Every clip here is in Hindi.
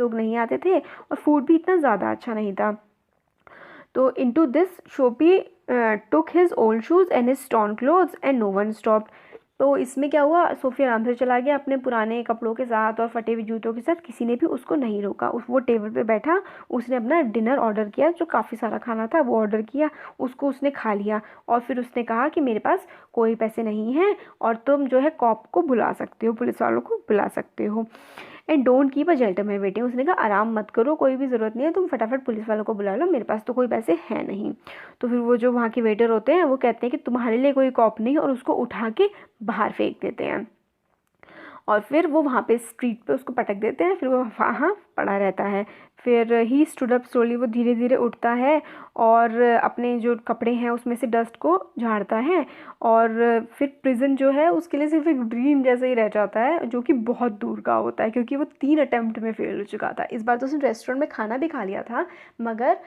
लोग नहीं आते थे और फूड भी इतना ज़्यादा अच्छा नहीं था। तो into this Soapy took his old shoes and his torn clothes and no one stopped. तो इसमें क्या हुआ, सोफी आराम से चला गया अपने पुराने कपड़ों के साथ और फटे हुए जूतों के साथ, किसी ने भी उसको नहीं रोका। वो टेबल पे बैठा, उसने अपना डिनर ऑर्डर किया, जो काफ़ी सारा खाना था वो ऑर्डर किया, उसको उसने खा लिया और फिर उसने कहा कि मेरे पास कोई पैसे नहीं हैं और तुम जो है कॉप को बुला सकते हो, पुलिस वालों को बुला सकते हो। And don't keep a gentleman waiting, उसने कहा आराम मत करो, कोई भी ज़रूरत नहीं है, तुम फटाफट पुलिस वालों को बुला लो, मेरे पास तो कोई पैसे हैं नहीं। तो फिर वो जो वहाँ के वेटर होते हैं वो कहते हैं कि तुम्हारे लिए कोई कॉप नहीं, और उसको उठा के बाहर फेंक देते हैं और फिर वो वहाँ पे स्ट्रीट पे उसको पटक देते हैं, फिर वो वहाँ पड़ा रहता है। फिर ही स्टूड अप स्लोली, वो धीरे धीरे उठता है और अपने जो कपड़े हैं उसमें से डस्ट को झाड़ता है और फिर प्रिजन जो है उसके लिए सिर्फ एक ड्रीम जैसा ही रह जाता है, जो कि बहुत दूर का होता है क्योंकि वो 3 अटेम्प्ट में फेल हो चुका था। इस बार तो उसने रेस्टोरेंट में खाना भी खा लिया था मगर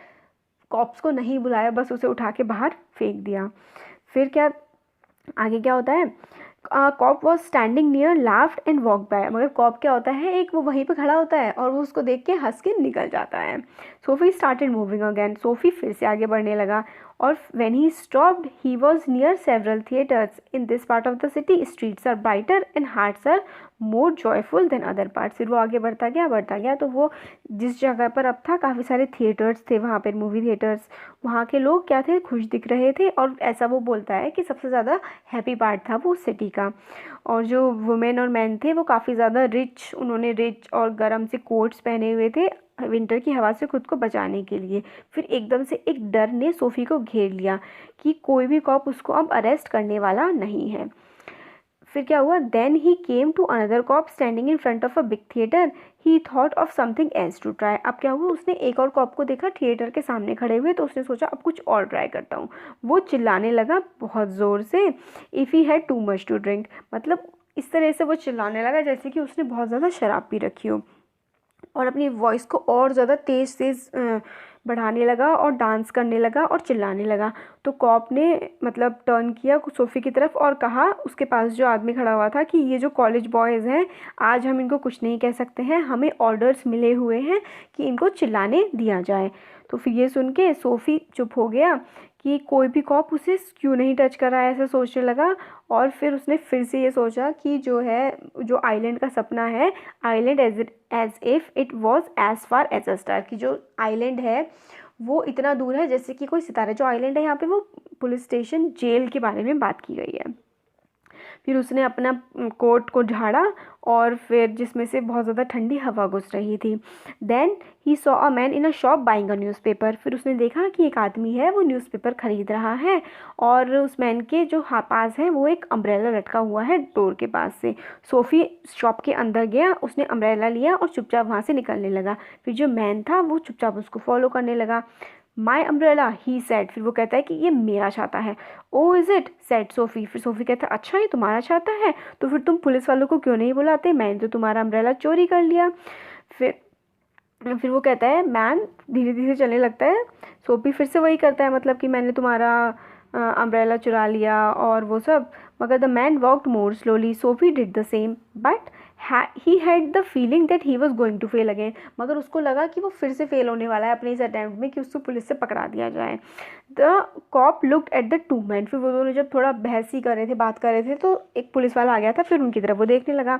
कॉप्स को नहीं बुलाया, बस उसे उठा के बाहर फेंक दिया। फिर क्या आगे क्या होता है, cop was standing near, laughed and walk by. मगर कॉप क्या होता है, एक वो वहीं पे खड़ा होता है और वो उसको देख के हंस के निकल जाता है। Soapy started moving again, Soapy फिर से आगे बढ़ने लगा और when he stopped he was near several theatres in this part of the city, streets are brighter and hearts are more joyful than other parts. फिर वो आगे बढ़ता गया तो वो जिस जगह पर अब था काफ़ी सारे थिएटर्स थे वहाँ पर, मूवी थिएटर्स, वहाँ के लोग क्या थे, खुश दिख रहे थे और ऐसा वो बोलता है कि सबसे ज़्यादा हैप्पी पार्ट था वो सिटी का। और जो वुमेन और मैन थे वो काफ़ी ज़्यादा रिच, उन्होंने रिच और गर्म से कोट्स पहने हुए थे विंटर की हवा से खुद को बचाने के लिए। फिर एकदम से एक डर ने सोफ़ी को घेर लिया कि कोई भी कॉप उसको अब अरेस्ट करने वाला नहीं है। फिर क्या हुआ, then he came to another cop standing in front of a big theatre, he thought of something else to try. अब क्या हुआ, उसने एक और कॉप को देखा थिएटर के सामने खड़े हुए, तो उसने सोचा अब कुछ और ट्राई करता हूँ। वो चिल्लाने लगा बहुत ज़ोर से, if he had too much to drink, मतलब इस तरह से वो चिल्लाने लगा जैसे कि उसने बहुत ज़्यादा शराब पी रखी हो और अपनी वॉइस को और ज़्यादा तेज़ तेज़ बढ़ाने लगा और डांस करने लगा और चिल्लाने लगा। तो कॉप ने मतलब टर्न किया सोफ़ी की तरफ और कहा उसके पास जो आदमी खड़ा हुआ था कि ये जो कॉलेज बॉयज़ हैं आज हम इनको कुछ नहीं कह सकते हैं, हमें ऑर्डर्स मिले हुए हैं कि इनको चिल्लाने दिया जाए। तो फिर ये सुन के सोफ़ी चुप हो गया कि कोई भी कॉप उसे क्यों नहीं टच कर रहा है, ऐसा सोचने लगा। और फिर उसने फिर से ये सोचा कि जो है, जो आइलैंड का सपना है, island as if it was as far as a star, कि जो आइलैंड है वो इतना दूर है जैसे कि कोई सितारा। जो आइलैंड है यहाँ पे वो पुलिस स्टेशन जेल के बारे में बात की गई है। फिर उसने अपना कोट को झाड़ा और फिर जिसमें से बहुत ज़्यादा ठंडी हवा घुस रही थी। Then he saw a man in a shop buying a newspaper, फिर उसने देखा कि एक आदमी है वो न्यूज़पेपर ख़रीद रहा है और उस मैन के जो पास है वो एक अम्ब्रेला लटका हुआ है डोर के पास से। सोफ़ी शॉप के अंदर गया, उसने अम्ब्रेला लिया और चुपचाप वहाँ से निकलने लगा। फिर जो मैन था वो चुपचाप उसको फॉलो करने लगा। माई अम्ब्रेला ही सेड, फिर वो कहता है कि ये मेरा छाता है। Oh is it said Soapy, फिर सोफ़ी कहता है अच्छा ये तुम्हारा छाता है, तो फिर तुम पुलिस वालों को क्यों नहीं बुलाते, मैंने तो तुम्हारा अम्ब्रेला चोरी कर लिया। फिर वो कहता है, मैन धीरे धीरे चलने लगता है। सोफ़ी फिर से वही करता है, मतलब कि मैंने तुम्हारा अम्ब्रेला चुरा लिया और वो सब। मगर the man walked more slowly, Soapy did the same but he had the feeling that he was going to fail again, मगर उसको लगा कि वो फिर से फेल होने वाला है अपने इस अटैम्प्ट में कि उसको पुलिस से पकड़ा दिया जाए। The cop looked at the two man, फिर वो दोनों जब थोड़ा बहस ही कर रहे थे, बात कर रहे थे, तो एक पुलिस वाला आ गया था, फिर उनकी तरफ वो देखने लगा।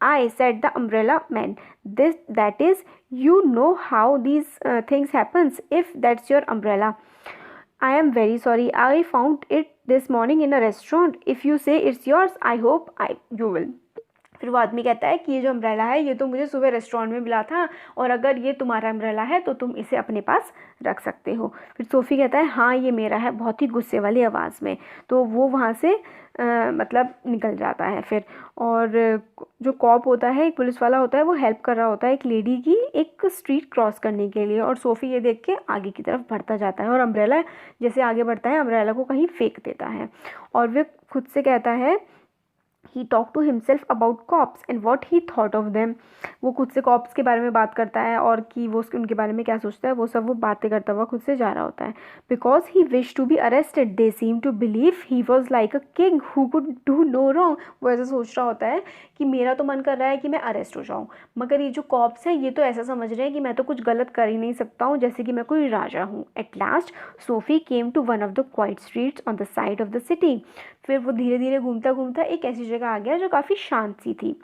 I said the umbrella man, this that is you know how these things happens if that's your umbrella. I am very sorry, I found it this morning in a restaurant. If you say it's yours, I hope you will. फिर वो आदमी कहता है कि ये जो अम्ब्रेला है ये तो मुझे सुबह रेस्टोरेंट में मिला था और अगर ये तुम्हारा अम्ब्रेला है तो तुम इसे अपने पास रख सकते हो। फिर सोफ़ी कहता है हाँ ये मेरा है, बहुत ही गुस्से वाली आवाज़ में। तो वो वहाँ से मतलब निकल जाता है फिर। और जो कॉप होता है, एक पुलिस वाला होता है, वो हेल्प कर रहा होता है एक लेडी की एक स्ट्रीट क्रॉस करने के लिए, और सोफ़ी ये देख के आगे की तरफ बढ़ता जाता है और अम्ब्रेला जैसे आगे बढ़ता है अम्ब्रेला को कहीं फेंक देता है और वे खुद से कहता है he talk to himself about cops and what he thought of them. वो खुद से कॉप्स के बारे में बात करता है और कि वो उनके बारे में क्या सोचता है, वो सब वो बातें करता हुआ खुद से जा रहा होता है। Because he wish to be arrested they seem to believe he was like a king who could do no wrong. वो ऐसा सोच रहा होता है कि मेरा तो मन कर रहा है कि मैं अरेस्ट हो जाऊँ, मगर ये जो कॉप्स हैं ये तो ऐसा समझ रहे हैं कि मैं तो कुछ गलत कर ही नहीं सकता हूँ, जैसे कि मैं कोई राजा हूँ। At last Soapy came to one of the quiet streets on the side of the city. फिर वो धीरे धीरे घूमता घूमता एक ऐसी जगह आ गया जो काफ़ी शांत सी थी।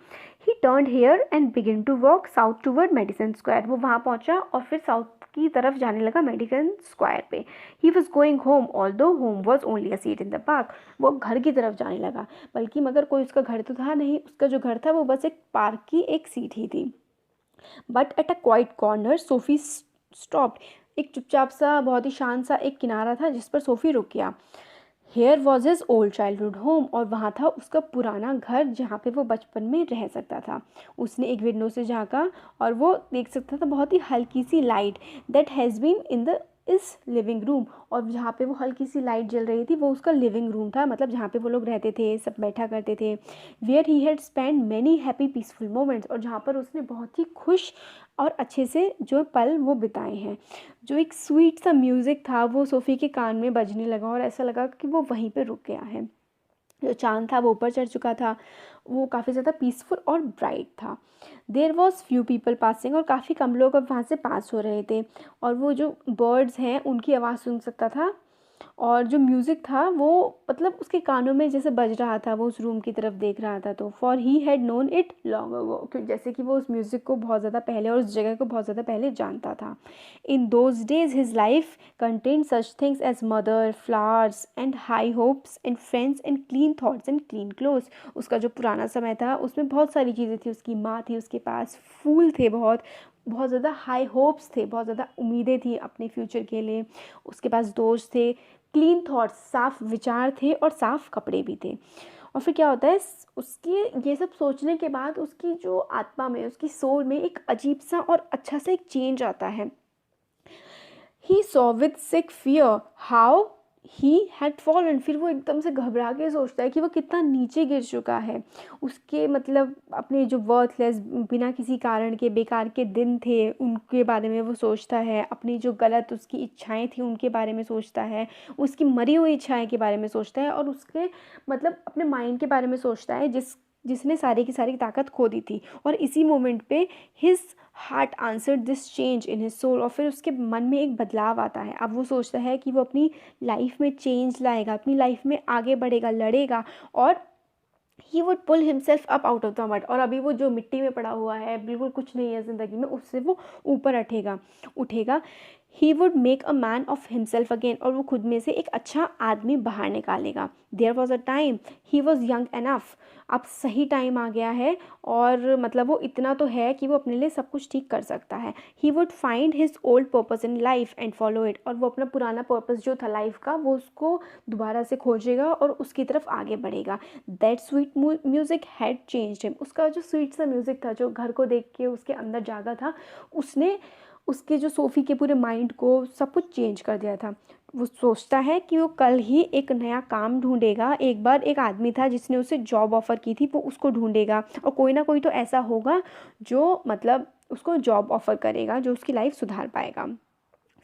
He turned here and begin to walk south toward Madison Square. वो वहाँ पहुँचा और फिर साउथ की तरफ जाने लगा मेडिसन स्क्वायर पे। ही was going home although home was only a seat in the park. वो घर की तरफ जाने लगा, बल्कि मगर कोई उसका घर तो था नहीं, उसका जो घर था वो बस एक पार्क की एक सीट ही थी। But at a quite corner Sophie stopped. एक चुपचाप सा बहुत ही शांत सा एक किनारा था जिस पर सोफी रुक गया। Here was his old childhood home. और वहाँ था उसका पुराना घर जहाँ पे वो बचपन में रह सकता था। उसने एक विंडो से झाँका और वो देख सकता था बहुत ही हल्की सी light that has been in the इस लिविंग रूम। और जहाँ पे वो हल्की सी लाइट जल रही थी वो उसका लिविंग रूम था, मतलब जहाँ पे वो लोग रहते थे, सब बैठा करते थे। Where he had spend many happy peaceful moments. और जहाँ पर उसने बहुत ही खुश और अच्छे से जो पल वो बिताए हैं। जो एक स्वीट सा म्यूज़िक था वो सोफ़ी के कान में बजने लगा और ऐसा लगा कि वो वहीं पे रुक गया है। जो चाँद था वो ऊपर चढ़ चुका था, वो काफ़ी ज़्यादा पीसफुल और ब्राइट था। There was few people passing. और काफ़ी कम लोग अब वहाँ से पास हो रहे थे। और वो जो बर्ड्स हैं उनकी आवाज़ सुन सकता था। और जो म्यूज़िक था वो मतलब उसके कानों में जैसे बज रहा था, वो उस रूम की तरफ देख रहा था। तो for he had known it long ago, जैसे कि वो उस म्यूज़िक को बहुत ज़्यादा पहले और उस जगह को बहुत ज़्यादा पहले जानता था। In those days his life contain such things as mother, flowers and high hopes and friends and clean thoughts and clean clothes. उसका जो पुराना समय था उसमें बहुत सारी चीज़ें थी। उसकी माँ थी, उसके पास फूल थे, बहुत बहुत ज़्यादा हाई होप्स थे, बहुत ज़्यादा उम्मीदें थी अपने फ्यूचर के लिए। उसके पास दोस्त थे, क्लीन थॉट्स, साफ विचार थे और साफ कपड़े भी थे। और फिर क्या होता है, उसके ये सब सोचने के बाद उसकी जो आत्मा में, उसकी सोल में एक अजीब सा और अच्छा सा एक चेंज आता है। He saw with sick fear how he had fallen. फिर वो एकदम से घबरा के सोचता है कि वो कितना नीचे गिर चुका है। उसके मतलब अपने जो वर्थलेस, बिना किसी कारण के बेकार के दिन थे उनके बारे में वो सोचता है। अपनी जो गलत उसकी इच्छाएं थी उनके बारे में सोचता है। उसकी मरी हुई इच्छाएं के बारे में सोचता है। और उसके मतलब अपने माइंड के बारे में सोचता है जिसने सारी की सारी ताकत खो दी थी। और इसी मोमेंट पे his heart answered this change in his soul. और फिर उसके मन में एक बदलाव आता है। अब वो सोचता है कि वो अपनी लाइफ में चेंज लाएगा, अपनी लाइफ में आगे बढ़ेगा, लड़ेगा और he would pull himself up out of the mud. और अभी वो जो मिट्टी में पड़ा हुआ है, बिल्कुल कुछ नहीं है ज़िंदगी में, उससे वो ऊपर उठेगा। He would make a man of himself again. और वो खुद में से एक अच्छा आदमी बाहर निकालेगा। There was a time he was young enough. अब सही टाइम आ गया है और मतलब वो इतना तो है कि वो अपने लिए सब कुछ ठीक कर सकता है। He would find his old purpose in life and follow it. और वो अपना पुराना पर्पस जो था लाइफ का वो उसको दोबारा से खोजेगा और उसकी तरफ आगे बढ़ेगा। That sweet music had changed him. उसका जो स्वीट सा म्यूज़िक था जो घर को देख के उसके अंदर जागा था, उसने उसके जो सोफ़ी के पूरे माइंड को सब कुछ चेंज कर दिया था। वो सोचता है कि वो कल ही एक नया काम ढूंढेगा। एक बार एक आदमी था जिसने उसे जॉब ऑफ़र की थी, वो उसको ढूंढेगा और कोई ना कोई तो ऐसा होगा जो मतलब उसको जॉब ऑफ़र करेगा, जो उसकी लाइफ सुधार पाएगा।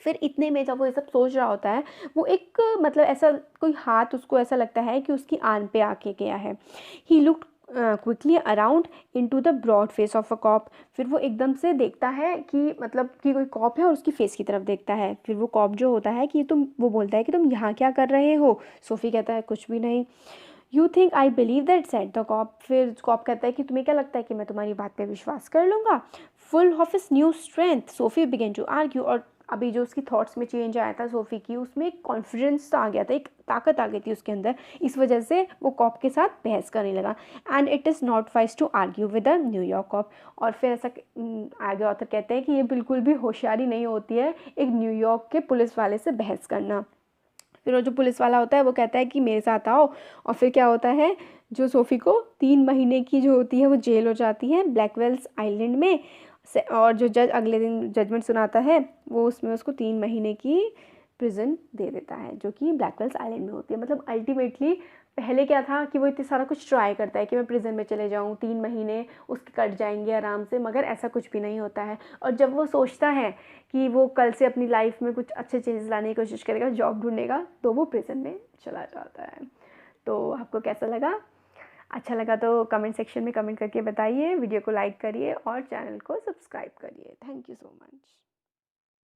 फिर इतने में जब वो ये सब सोच रहा होता है, वो एक मतलब ऐसा कोई हाथ उसको ऐसा लगता है कि उसकी आन पे आके गया है। He looked quickly around into the broad face of a cop. फिर वो एकदम से देखता है कि मतलब कि कोई कॉप है और उसकी फेस की तरफ देखता है। फिर वो कॉप जो होता है कि तुम, वो बोलता है कि तुम यहाँ क्या कर रहे हो। सोफ़ी कहता है कुछ भी नहीं। You think I believe that, said the cop. फिर कॉप कहता है कि तुम्हें क्या लगता है कि मैं तुम्हारी बात पे विश्वास कर लूँगा। Full of his new strength Soapy began to argue. और अभी जो उसकी थॉट्स में चेंज आया था सोफ़ी की, उसमें एक कॉन्फिडेंस आ गया था, एक ताकत आ गई थी उसके अंदर। इस वजह से वो कॉप के साथ बहस करने लगा। And it is not wise to argue with a New York cop. और फिर ऐसा आगे ऑथर कहते हैं कि ये बिल्कुल भी होशियारी नहीं होती है एक न्यूयॉर्क के पुलिस वाले से बहस करना। फिर वो जो पुलिस वाला होता है वो कहता है कि मेरे साथ आओ। और फिर क्या होता है, जो सोफ़ी को 3 महीने की जो होती है वो जेल हो जाती है ब्लैकवेल्स आइलैंड में। और जो जज अगले दिन जजमेंट सुनाता है वो उसमें उसको 3 महीने की प्रिजन दे देता है, जो कि ब्लैकवेल्स आइलैंड में होती है। मतलब अल्टीमेटली पहले क्या था कि वो इतना सारा कुछ ट्राई करता है कि मैं प्रिजन में चले जाऊँ, 3 महीने उसके कट जाएंगे आराम से, मगर ऐसा कुछ भी नहीं होता है। और जब वो सोचता है कि वो कल से अपनी लाइफ में कुछ अच्छे चेंजेस लाने की कोशिश करेगा, जॉब ढूंढेगा, तो वो प्रिजन में चला जाता है। तो आपको कैसा लगा? अच्छा लगा तो कमेंट सेक्शन में कमेंट करके बताइए, वीडियो को लाइक करिए और चैनल को सब्सक्राइब करिए। Thank you so much.